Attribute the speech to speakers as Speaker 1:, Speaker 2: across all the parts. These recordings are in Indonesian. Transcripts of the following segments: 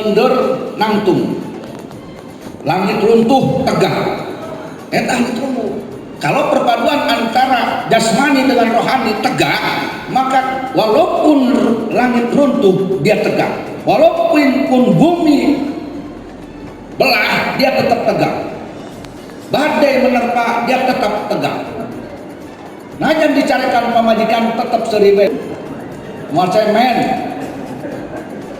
Speaker 1: mender nangtung, langit runtuh tegak, eta ahli terumbu. Kalau perpaduan antara jasmani dengan rohani tegak, maka walaupun langit runtuh dia tegak, walaupun bumi belah dia tetap tegak, badai menerpa dia tetap tegak. Nah, jangan dicarikan pemajikan tetap seribe mau cemen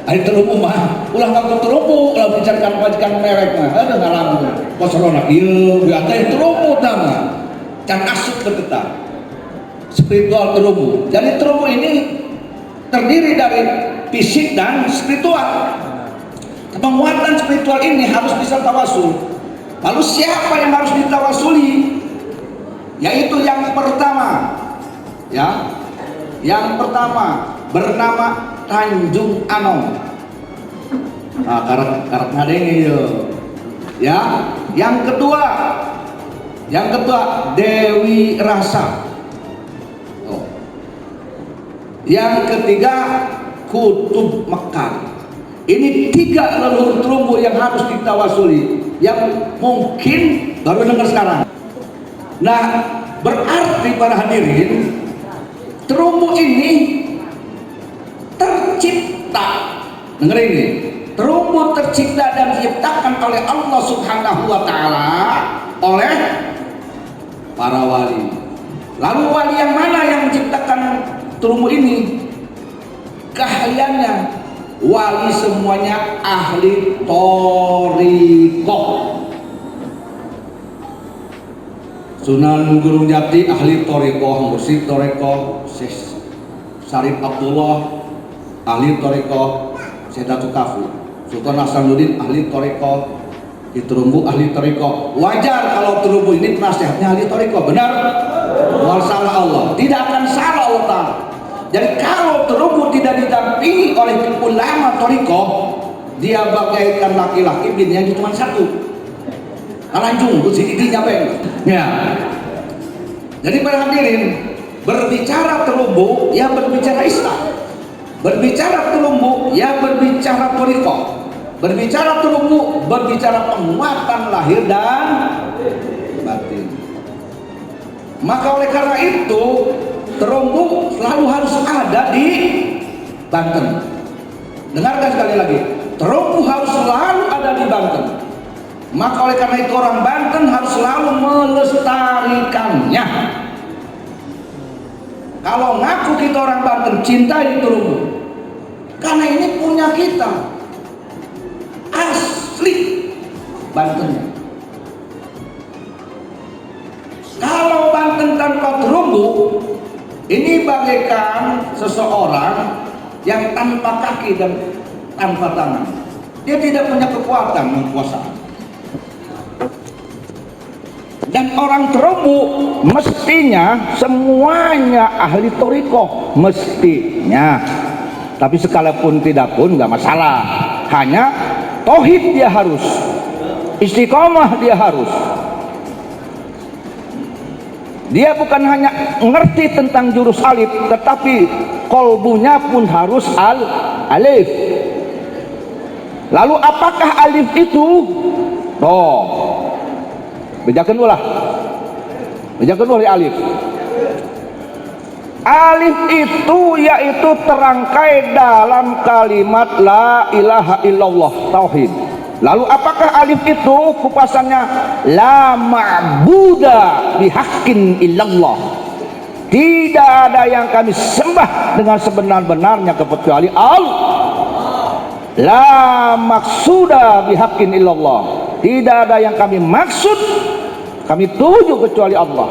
Speaker 1: ahli terumbu mah ulah ngaku terumbu, kalau dicarikan pemajikan merek mah ada ngalang kosorona ieu biasa terumbu tama can asup beteta spiritual terumbu. Jadi terumbu ini terdiri dari fisik dan spiritual. Penguatan spiritual ini harus bisa tawasul. Lalu siapa yang harus ditawasuli? Yaitu yang pertama, ya, yang pertama bernama Tanjung Anom. Nah, karat ngadenge ya. Yang kedua Dewi Rasa. Oh. Yang ketiga Kutub Mekar. Ini 3 leluhur terumbu yang harus ditawasuli, yang mungkin baru dengar sekarang. Nah, berarti para hadirin, terumbu ini tercipta. Dengar ini, terumbu tercipta dan diciptakan oleh Allah Subhanahu wa Ta'ala oleh para wali. Lalu wali yang mana yang menciptakan terumbu ini? Keahliannya, wali semuanya ahli thariqah. Sunan Gunung Jati ahli thariqah, mursyid thariqah Syekh Syarif Abdullah, ahli thariqah Sedatul Kafu. Sultan Hasanuddin ahli thariqah, di terumbu ahli thariqah. Wajar kalau terumbu ini penasihatnya ahli thariqah, benar? Wal salah Allah, tidak akan salah Allah Ta'ala. Jadi kalau terumbu tidak didampingi oleh ulama thariqah, dia bagaikan laki-laki bininya cuma satu. Alanjung, kursi giginya beng. Ya. Jadi para hadirin, berbicara terumbu, ya berbicara Islam. Berbicara terumbu, ya berbicara thariqah. Berbicara terumbu, berbicara penguatan lahir dan batin. Maka oleh karena itu, terumbu selalu harus ada di Banten. Dengarkan sekali lagi, terumbu harus selalu ada di Banten. Maka oleh karena itu orang Banten harus selalu melestarikannya. Kalau ngaku kita orang Banten, cintai terumbu, karena ini punya kita, asli Bantennya. Kalau Banten tanpa terumbu, ini bagaikan seseorang yang tanpa kaki dan tanpa tangan. Dia tidak punya kekuatan menguasai. Dan orang terumbu mestinya semuanya ahli thariqah, mestinya. Tapi sekalipun tidak pun nggak masalah. Hanya tauhid dia harus, istiqomah dia harus. Dia bukan hanya ngerti tentang jurus alif, tetapi kolbunya pun harus alif. Lalu apakah alif itu? Bejakan ulah alif. Alif itu yaitu terangkai dalam kalimat la ilaha illallah, tauhid. Lalu apakah alif itu? Kupasannya la ma'buda bihaqqin illallah. Tidak ada yang kami sembah dengan sebenar-benarnya kecuali Allah. La maksuda bihaqqin illallah. Tidak ada yang kami maksud, kami tuju kecuali Allah.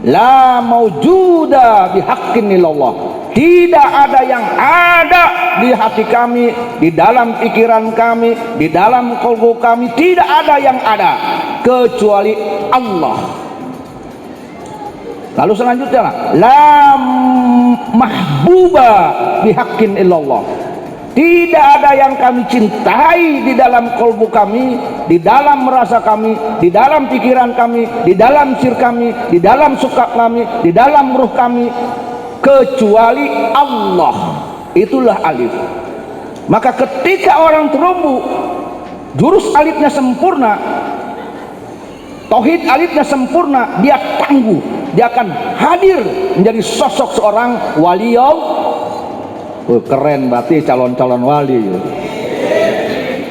Speaker 1: La maujuda bihaqqin illallah. Tidak ada yang ada di hati kami, di dalam pikiran kami, di dalam kolbu kami, tidak ada yang ada kecuali Allah. Lalu selanjutnya la mahbuba bihaqqin illallah. Tidak ada yang kami cintai di dalam kolbu kami, di dalam merasa kami, di dalam pikiran kami, di dalam sir kami, di dalam suka kami, di dalam ruh kami, kecuali Allah. Itulah alif. Maka ketika orang terumbu jurus alifnya sempurna, tauhid alifnya sempurna, dia tangguh, dia akan hadir menjadi sosok seorang wali Allah. Keren, berarti calon-calon wali ya.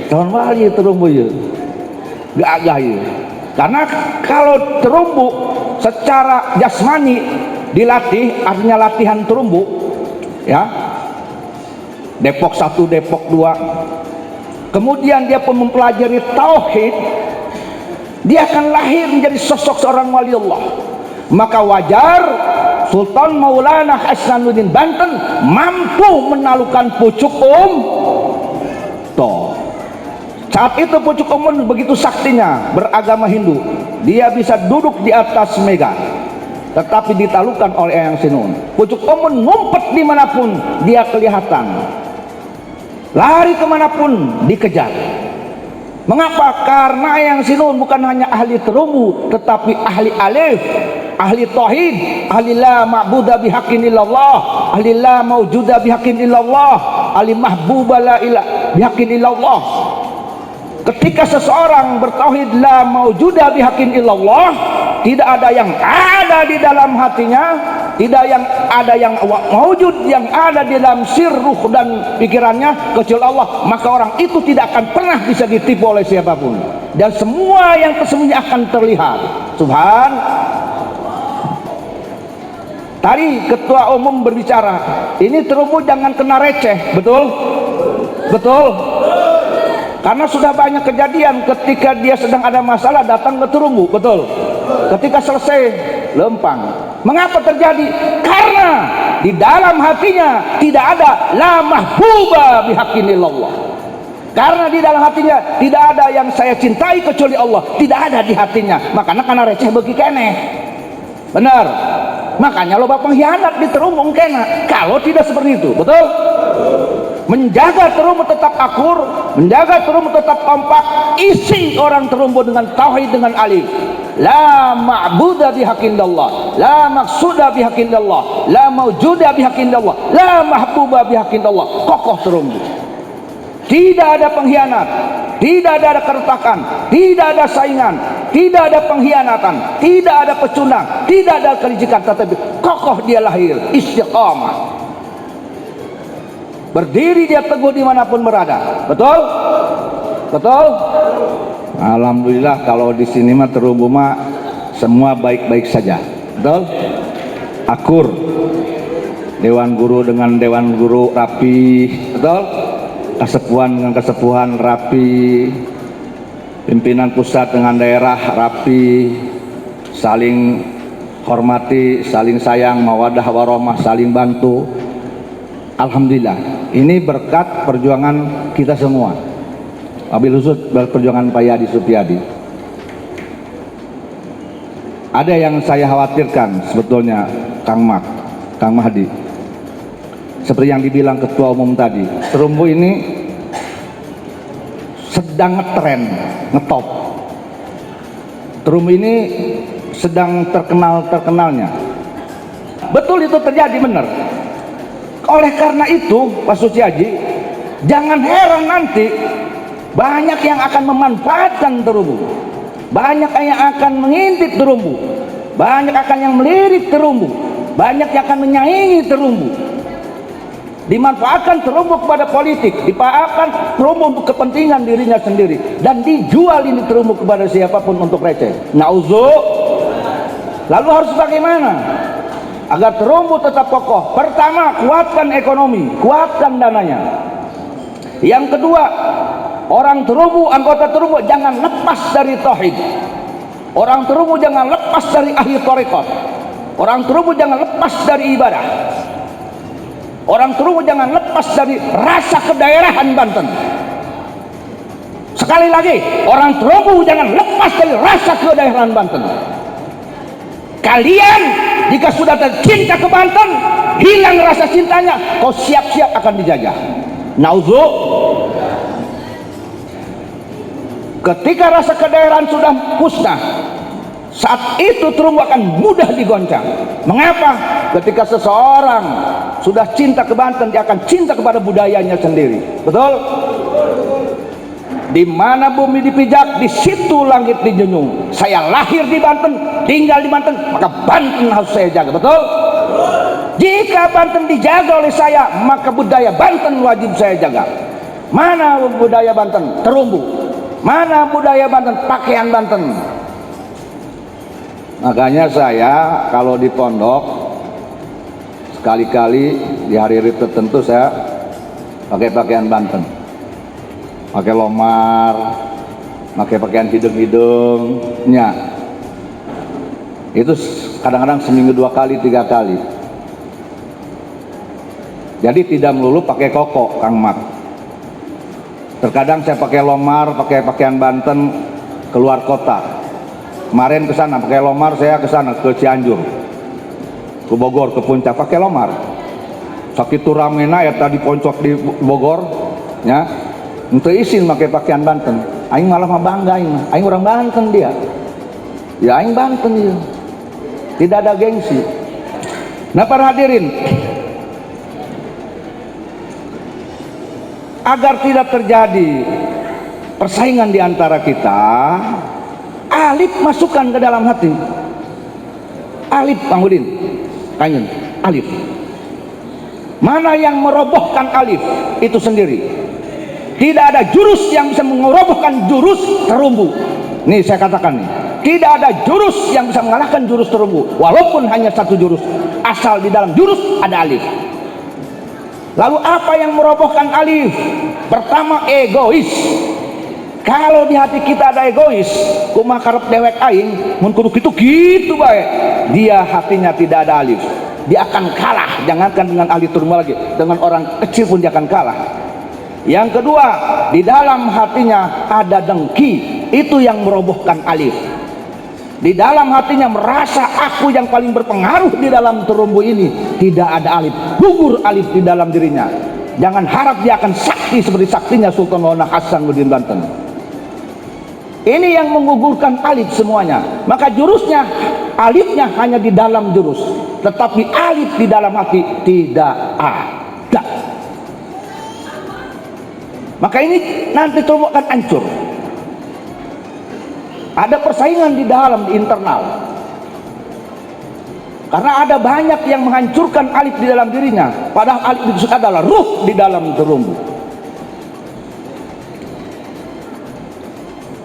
Speaker 1: Calon wali terumbu ya, gagah ya. Karena kalau terumbu secara jasmani dilatih, artinya latihan terumbu ya, Depok 1, Depok 2, kemudian dia pun mempelajari tauhid, dia akan lahir menjadi sosok seorang wali Allah. Maka wajar Sultan Maulana Hasanuddin Banten mampu menaklukkan pucuk toh. Saat itu pucuk begitu saktinya beragama Hindu, dia bisa duduk di atas mega, tetapi ditaklukkan oleh Eyang Sinun. Pucuk ngumpet dimanapun dia kelihatan, lari kemanapun dikejar. Mengapa? Karena Eyang Sinun bukan hanya ahli terumbu, tetapi ahli alif, ahli tauhid, ahli la ma'budu bihaqqin illallah, ahli la maujuda bihaqqin illallah, ahli mahbuba la ilaha bihaqqin illallah. Ketika seseorang bertauhid la maujuda bihaqqin illallah, tidak ada yang ada di dalam hatinya, tidak yang ada yang maujud, yang ada di dalam sirruh dan pikirannya kecuali Allah, maka orang itu tidak akan pernah bisa ditipu oleh siapapun, dan semua yang tersembunyi akan terlihat. Subhan. Tadi ketua umum berbicara, ini terumbu jangan kena receh, betul? Betul? Karena sudah banyak kejadian ketika dia sedang ada masalah datang ke terumbu, betul? Ketika selesai lempang. Mengapa terjadi? Karena di dalam hatinya tidak ada la mahbuba bihaqqin illallah. Karena di dalam hatinya tidak ada yang saya cintai kecuali Allah, tidak ada di hatinya. Makanya karena receh bagi keneh. Benar. Makanya loba pengkhianat di terumbu kena. Kalau tidak seperti itu, betul? Menjaga terumbu tetap akur, menjaga terumbu tetap kompak, isi orang terumbu dengan tauhid, dengan alif. La ma'budu bihaqqin illallah, la maqsuda bihaqqin illallah, la maujuda bihaqqin illallah, la mahbuba bihaqqin illallah. Kokoh terumbu. Tidak ada pengkhianat, tidak ada keretakan, tidak ada saingan, tidak ada pengkhianatan, tidak ada pecundang, tidak ada kelicikan, tetapi kokoh dia lahir, istiqamah. Berdiri dia teguh dimanapun berada. Betul? Betul? Alhamdulillah kalau di sini mah terumbu mah semua baik-baik saja. Betul? Akur. Dewan guru dengan dewan guru rapi. Betul? Kesepuhan dengan kesepuhan rapi. Pimpinan pusat dengan daerah rapi. Saling hormati, saling sayang, mawadah warahmah, saling bantu. Alhamdulillah, ini berkat perjuangan kita semua. Wabil khusus perjuangan Pak Yadi Supyadi. Ada yang saya khawatirkan sebetulnya, Kang Mahdi. Seperti yang dibilang ketua umum tadi, terumbu ini sedang ngetren, ngetop. Terumbu ini sedang terkenalnya. Betul itu terjadi, benar. Oleh karena itu Pak Suciaji, jangan heran nanti banyak yang akan memanfaatkan terumbu, banyak yang akan mengintip terumbu, banyak akan yang melirik terumbu, banyak yang akan menyaingi terumbu. Dimanfaatkan terumbu kepada politik, dimanfaatkan terumbu untuk kepentingan dirinya sendiri, dan dijual ini terumbu kepada siapapun untuk receh. Lalu harus bagaimana agar terumbu tetap kokoh? Pertama, kuatkan ekonomi, kuatkan dananya. Yang kedua, orang terumbu, anggota terumbu jangan lepas dari tauhid. Orang terumbu jangan lepas dari ahli tarekat. Orang terumbu jangan lepas dari ibadah. Orang terumbu jangan lepas dari rasa kedaerahan Banten. Sekali lagi, orang terumbu jangan lepas dari rasa kedaerahan Banten. Kalian jika sudah tercinta ke Banten, hilang rasa cintanya, kau siap-siap akan dijajah. Ketika rasa kedaerahan sudah musnah, saat itu terumbu akan mudah digoncang. Mengapa? Ketika seseorang sudah cinta ke Banten, dia akan cinta kepada budayanya sendiri. Betul? Di mana bumi dipijak, di situ langit dijunjung. Saya lahir di Banten, tinggal di Banten, maka Banten harus saya jaga. Betul? Jika Banten dijaga oleh saya, maka budaya Banten wajib saya jaga. Mana budaya Banten? Terumbu. Mana budaya Banten? Pakaian Banten. Makanya saya kalau di pondok, sekali-kali di hari-hari tertentu saya pakai pakaian Banten, pakai lomar, pakai pakaian hidung-hidungnya. Itu kadang-kadang seminggu 2 kali 3 kali. Jadi tidak melulu pakai koko, Kang Mat. Terkadang saya pakai lomar, pakai pakaian Banten keluar kota. Kemarin ke sana pakai lomar, saya ke sana ke Cianjur, ke Bogor, ke Puncak pakai lomar. Sakitu ramena ya tadi poncok di Bogor, ya. Untuk isin pakai pakaian Banten. Aing malah mah bangga aing orang Banten dia. Ya aing Banten dia. Tidak ada gengsi. Nah, para hadirin, agar tidak terjadi persaingan di antara kita, alif masukkan ke dalam hati. Alif, Bang Udin, kangen, alif. Mana yang merobohkan alif itu sendiri. Tidak ada jurus yang bisa merobohkan jurus terumbu. Nih saya katakan nih, tidak ada jurus yang bisa mengalahkan jurus terumbu, walaupun hanya satu jurus, asal di dalam jurus ada alif. Lalu apa yang merobohkan alif? Pertama, egois. Kalau di hati kita ada egois, kumaha karep dewek aing, mun kudu gitu baik. Dia hatinya tidak ada alif. Dia akan kalah, jangankan dengan ahli turun lagi, dengan orang kecil pun dia akan kalah. Yang kedua, di dalam hatinya ada dengki, itu yang merobohkan alif. Di dalam hatinya merasa aku yang paling berpengaruh di dalam terumbu ini, tidak ada alif, gugur alif di dalam dirinya. Jangan harap dia akan sakti seperti saktinya Sultan Maulana Hasanuddin Banten. Ini yang menggugurkan alif semuanya. Maka jurusnya, alifnya hanya di dalam jurus, tetapi alif di dalam hati tidak ada. Maka ini nanti terumbu akan hancur. Ada persaingan di dalam, di internal. Karena ada banyak yang menghancurkan alif di dalam dirinya, padahal alif itu adalah ruh di dalam terumbu.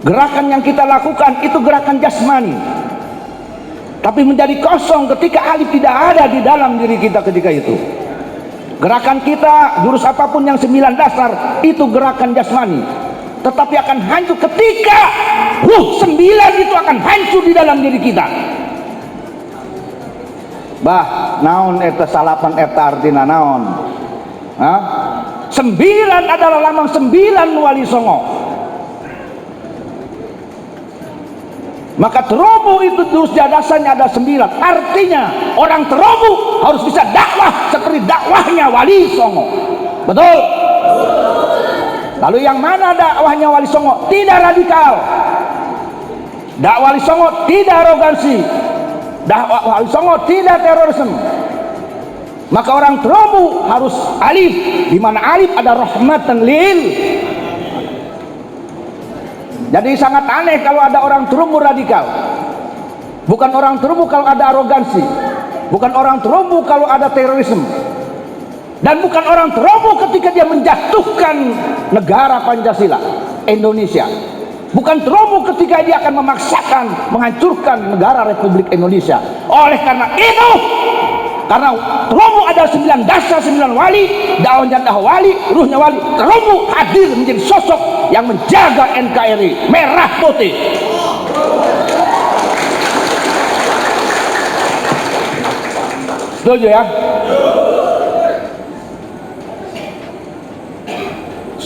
Speaker 1: Gerakan yang kita lakukan itu gerakan jasmani, tapi menjadi kosong ketika alif tidak ada di dalam diri kita ketika itu. Gerakan kita, jurus apapun yang 9 dasar, itu gerakan jasmani, tetapi akan hancur ketika ruh 9 itu akan hancur di dalam diri kita. Bah, naon eta salapan eta artina naon? 9 adalah lambang 9 wali songo. Maka terumbu itu terus dasarnya ada 9. Artinya orang terumbu harus bisa dakwah seperti dakwahnya wali songo. Betul? Lalu yang mana dakwahnya wali songo? Tidak radikal. Dakwah wali songo tidak arogansi. Dakwah wali songo tidak terorisme. Maka orang terumbu harus alif, di mana alif ada rahmatan lil. Jadi sangat aneh kalau ada orang terumbu radikal. Bukan orang terumbu kalau ada arogansi. Bukan orang terumbu kalau ada terorisme. Dan bukan orang terumbu ketika dia menjatuhkan negara Pancasila Indonesia. Bukan terumbu ketika dia akan memaksakan menghancurkan negara Republik Indonesia. Oleh karena itu, karena terumbu ada 9 dasar, 9 wali, daunnya dah wali, ruhnya wali, terumbu hadir menjadi sosok yang menjaga NKRI merah putih. Setuju ya?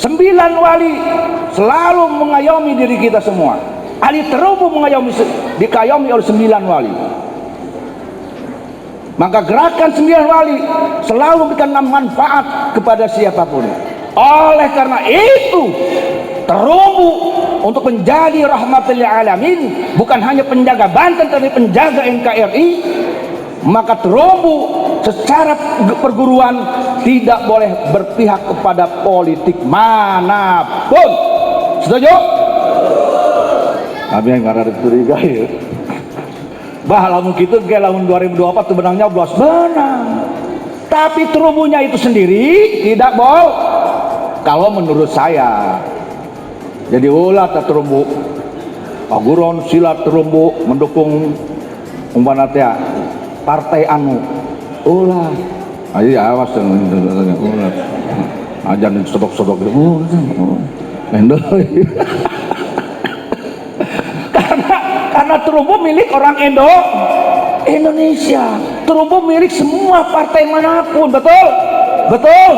Speaker 1: 9 wali selalu mengayomi diri kita semua. Ahli terumbu dikayomi oleh 9 wali. Maka gerakan 9 wali selalu memberikan manfaat kepada siapapun. Oleh karena itu, terumbu untuk menjadi rahmatul lil alamin, bukan hanya penjaga Banten tapi penjaga NKRI. Maka terumbu secara perguruan tidak boleh berpihak kepada politik manapun. Setuju? Tapi yang karena dicurigai bah lamun gitu ke lamun 2024 tuh benangnya blos benang. Tapi terumbunya itu sendiri tidak boleh. Kalau menurut saya, jadi ulah terumbu, paguron silat terumbu mendukung umpana teh partai anu, ulah, ayo awas ulah, ajan sodok-sodok gitu, endoy. Karena terumbu milik orang Indonesia, terumbu milik semua partai manapun, betul? Betul.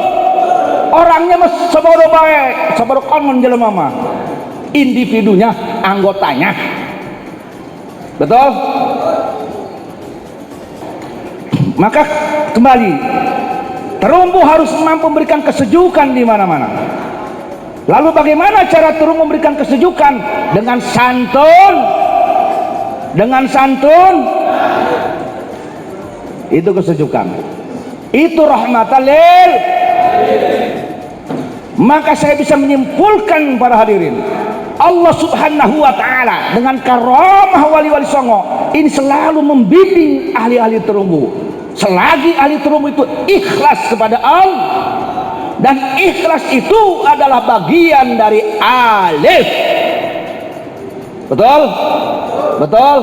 Speaker 1: Orangnya mas saboro bae, saboro kon jelema mah. Individunya, anggotanya. Betul? Maka kembali, terumbu harus mampu memberikan kesejukan di mana-mana. Lalu bagaimana cara terumbu memberikan kesejukan? Dengan santun. Dengan santun. Itu kesejukan. Itu rahmatan lil. Maka saya bisa menyimpulkan para hadirin, Allah subhanahu wa ta'ala dengan karamah wali-wali songo ini selalu membimbing ahli-ahli terumbu. Selagi ahli terumbu itu ikhlas kepada Allah, dan ikhlas itu adalah bagian dari alif. Betul? Betul?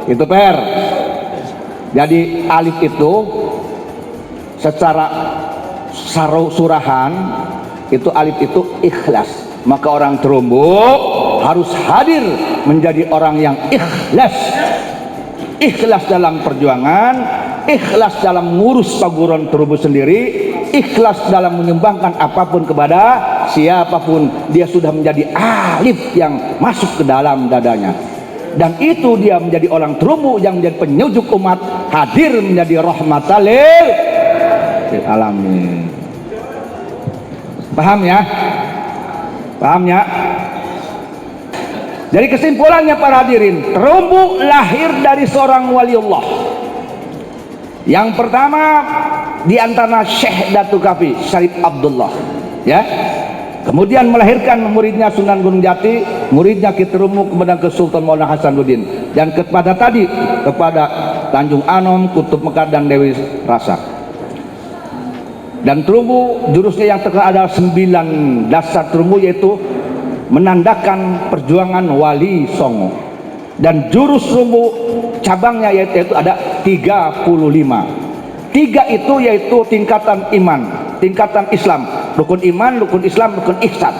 Speaker 1: Itu per. Jadi alif itu secara surahan itu alif itu ikhlas. Maka orang terumbu harus hadir menjadi orang yang ikhlas. Ikhlas dalam perjuangan, ikhlas dalam ngurus paguron terumbu sendiri, ikhlas dalam menyumbangkan apapun kepada siapapun. Dia sudah menjadi alif yang masuk ke dalam dadanya. Dan itu dia menjadi orang terumbu yang menjadi penyujuk umat, hadir menjadi rahmatan lil alamin. Paham ya? Paham ya? Jadi kesimpulannya para hadirin, terumbu lahir dari seorang waliullah. Yang pertama di antara Syekh Datuk Kafi Syarif Abdullah, ya. Kemudian melahirkan muridnya Sunan Gunung Jati, muridnya Ki Terumbu, kemudian ke Sultan Maulana Hasanuddin, dan kepada tadi kepada Tanjung Anom, Kutub Mekar dan Dewi Rasa. Dan terumbu jurusnya yang terkenal ada 9 dasar terumbu, yaitu menandakan perjuangan wali songo. Dan jurus terumbu cabangnya yaitu ada 35. 3 itu yaitu tingkatan iman, tingkatan Islam, rukun iman, rukun Islam, rukun ihsan.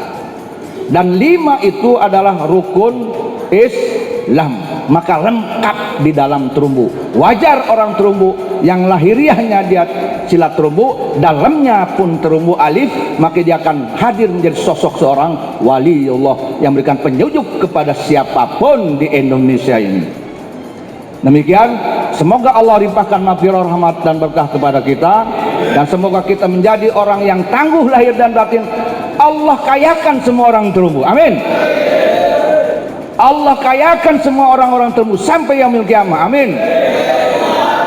Speaker 1: Dan 5 itu adalah rukun Islam. Maka lengkap di dalam terumbu. Wajar orang terumbu yang lahiriahnya dia silat terumbu, dalamnya pun terumbu alif, maka dia akan hadir menjadi sosok seorang wali Allah yang memberikan penyujuk kepada siapapun di Indonesia ini. Demikian, semoga Allah limpahkan maghfirah, rahmat dan berkah kepada kita, dan semoga kita menjadi orang yang tangguh lahir dan batin. Allah kayakan semua orang terumbu, amin. Allah kayakan semua orang-orang terumbu sampai yaumil qiyamah, amin.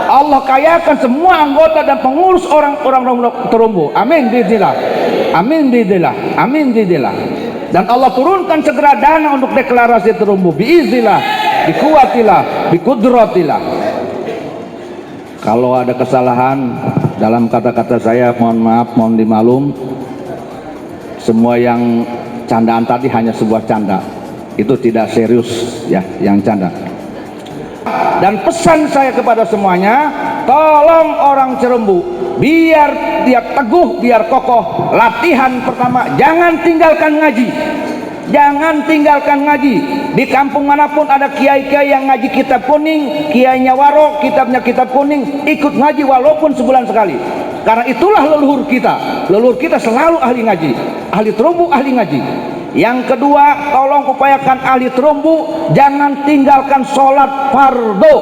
Speaker 1: Allah kayakan semua anggota dan pengurus orang-orang terumbu, amin biiznillah, amin biiznillah, amin biiznillah. Dan Allah turunkan segera dana untuk deklarasi terumbu biiznillah, bikuatillah, bikudratillah. Kalau ada kesalahan dalam kata-kata saya, mohon maaf, mohon dimaklum. Semua yang candaan tadi hanya sebuah canda, itu tidak serius ya, yang canda. Dan pesan saya kepada semuanya, tolong orang terumbu biar dia teguh, biar kokoh. Latihan pertama, jangan tinggalkan ngaji. Jangan tinggalkan ngaji. Di kampung manapun ada kiai-kiai yang ngaji kitab kuning, kiainya waro, kitabnya kitab kuning, ikut ngaji walaupun sebulan sekali. Karena itulah leluhur kita. Leluhur kita selalu ahli ngaji. Ahli terumbu ahli ngaji. Yang kedua, tolong upayakan ahli terumbu jangan tinggalkan sholat fardu.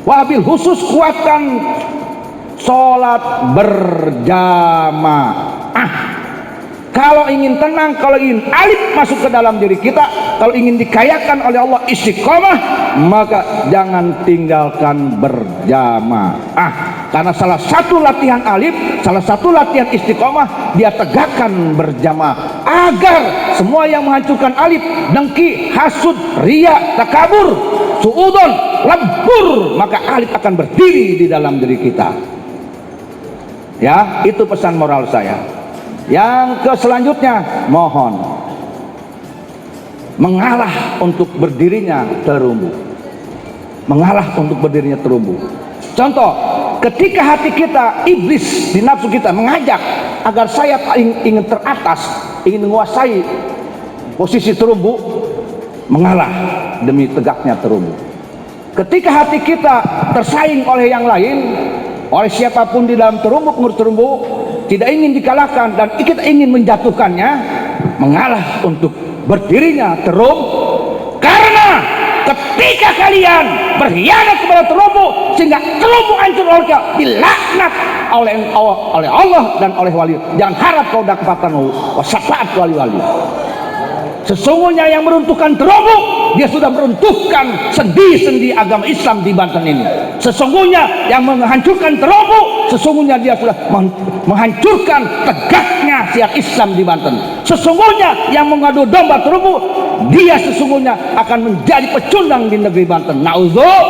Speaker 1: Wabil khusus kuatkan sholat berjamaah. Kalau ingin tenang, kalau ingin alif masuk ke dalam diri kita, kalau ingin dikayakan oleh Allah istiqomah, maka jangan tinggalkan berjamaah. Karena salah satu latihan alif, salah satu latihan istiqomah, dia tegakkan berjamaah agar semua yang menghancurkan alif, dengki, hasud, riya, takabur, suudon, lebur, maka alif akan berdiri di dalam diri kita. Ya, itu pesan moral saya. Yang ke selanjutnya, mohon mengalah untuk berdirinya terumbu. Mengalah untuk berdirinya terumbu. Contoh, ketika hati kita, iblis di nafsu kita mengajak agar saya ingin teratas, ingin menguasai posisi terumbu, mengalah demi tegaknya terumbu. Ketika hati kita tersaing oleh yang lain, oleh siapapun di dalam terumbu, pengurus terumbu, tidak ingin dikalahkan dan kita ingin menjatuhkannya, mengalah untuk berdirinya terumbu. Karena ketika kalian berkhianat kepada terumbu sehingga terumbu hancur oleh kau, dilaknat oleh Allah dan oleh wali. Jangan harap kau dapatkan syafaat wali-wali. Sesungguhnya yang meruntuhkan terumbu, dia sudah meruntuhkan sendi-sendi agama Islam di Banten ini. Sesungguhnya yang menghancurkan terumbu, sesungguhnya dia sudah menghancurkan tegaknya syiar Islam di Banten. Sesungguhnya yang mengadu domba terumbu, dia sesungguhnya akan menjadi pecundang di negeri Banten. Nauzubillah.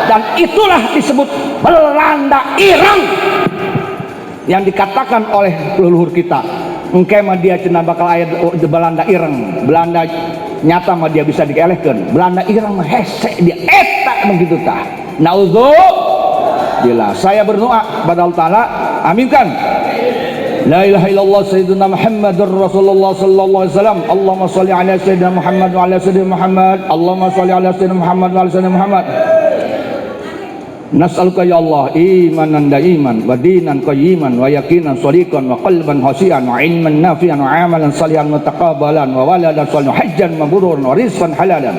Speaker 1: Dan itulah disebut Belanda Ireng yang dikatakan oleh leluhur kita. Engke mah dia cina bakal ayat Belanda Ireng. Belanda nyata mah dia bisa dikelehkeun. Belanda Ireng mah hese dia eta begitu tah. Nauzubillah. Saya berdoa kepada Allah Taala, aminkan. La ilaha illallah sayyidina Muhammadur Rasulullah sallallahu alaihi wasallam. Allahumma shalli ala sayyidina Muhammad wa ala sayyidina Muhammad. Allahumma shalli ala sayyidina Muhammad wa ala sayyidina Muhammad. Nas'aluka ya Allah imanan daiman wa dinan qayyiman wa yaqinan shadiqan wa qalban khashian wa ilman nafi'an wa amalan salihan mutaqabbalan wa waladan salihan hajjan mabruran wa rizqan halalan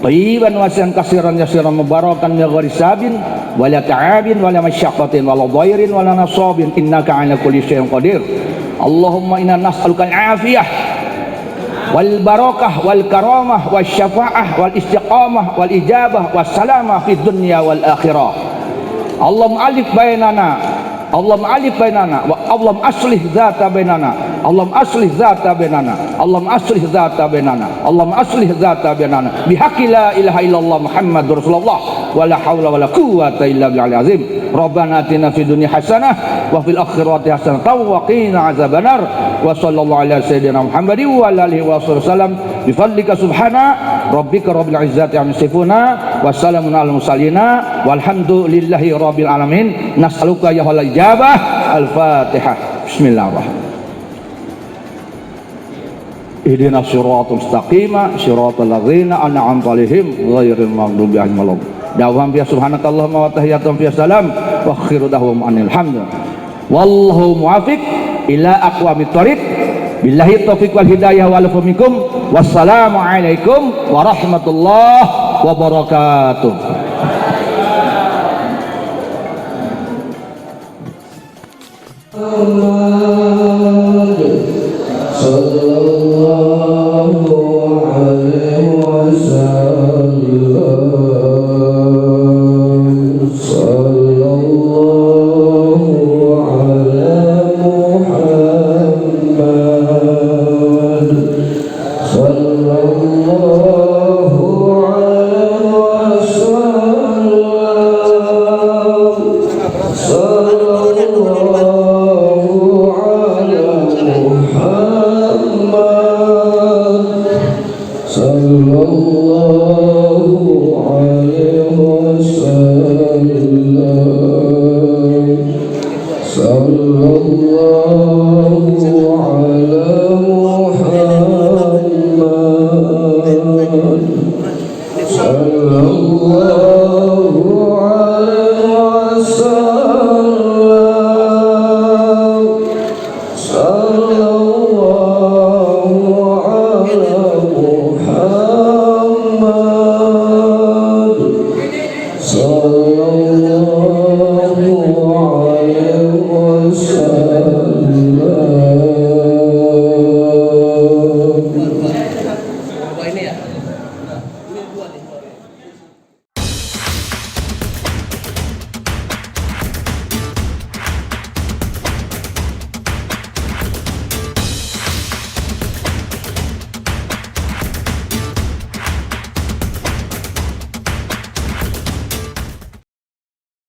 Speaker 1: thayyiban wasi'an katsiran yasiran mubarakan min ghairi sabin wa la ta'abin wa la masyaqqatin wa la dhairin wa la nasabin innaka 'ala kulli syai'in qadir. Allahumma inna nas'aluka al-'afiyah wal barakah wal karamah wal syafaah wal istiqamah wal ijabah was salamah fid dunya wal akhirah. Allahumma alif bainana, Allahumma alif bainana wa Allahumma aslih dzata bainana, Allahumma aslih dzata bainana, Allahumma aslih dzata bainana, Allahumma aslih dzata bainana bihaqqi la ilaha illallah Muhammadur Rasulullah wa la haula wa la quwwata illa billahil azim. Rabbana atina fid dunya hasanah wa fil akhirati hasanah wa qina azabannar. Wa sallallahu ala sayyidina Muhammadin wa ala alihi wa sallam bi fadlika subhana rabbika rabbil izzati amma yasifuna wa salamun alal mursalin walhamdulillahi rabbil alamin. Nas'aluka ya hal ijabah. Al-Fatihah. Bismillahirrahmanirrahim. Ihdinas siratal mustaqim siratal ladzina an'amta 'alaihim ghairil maghdubi 'alaihim waladdallin. Dawam bi subhanakallahumma wa tahiyyatuhum fi salam wa akhiru da'wahum alhamdulillah. Wallahu muwaffiq ila aqwamit thoriq. Billahi taufiq wal hidayah wal afu minkum. Wassalamu alaikum warahmatullahi wabarakatuh.
Speaker 2: Sallallahu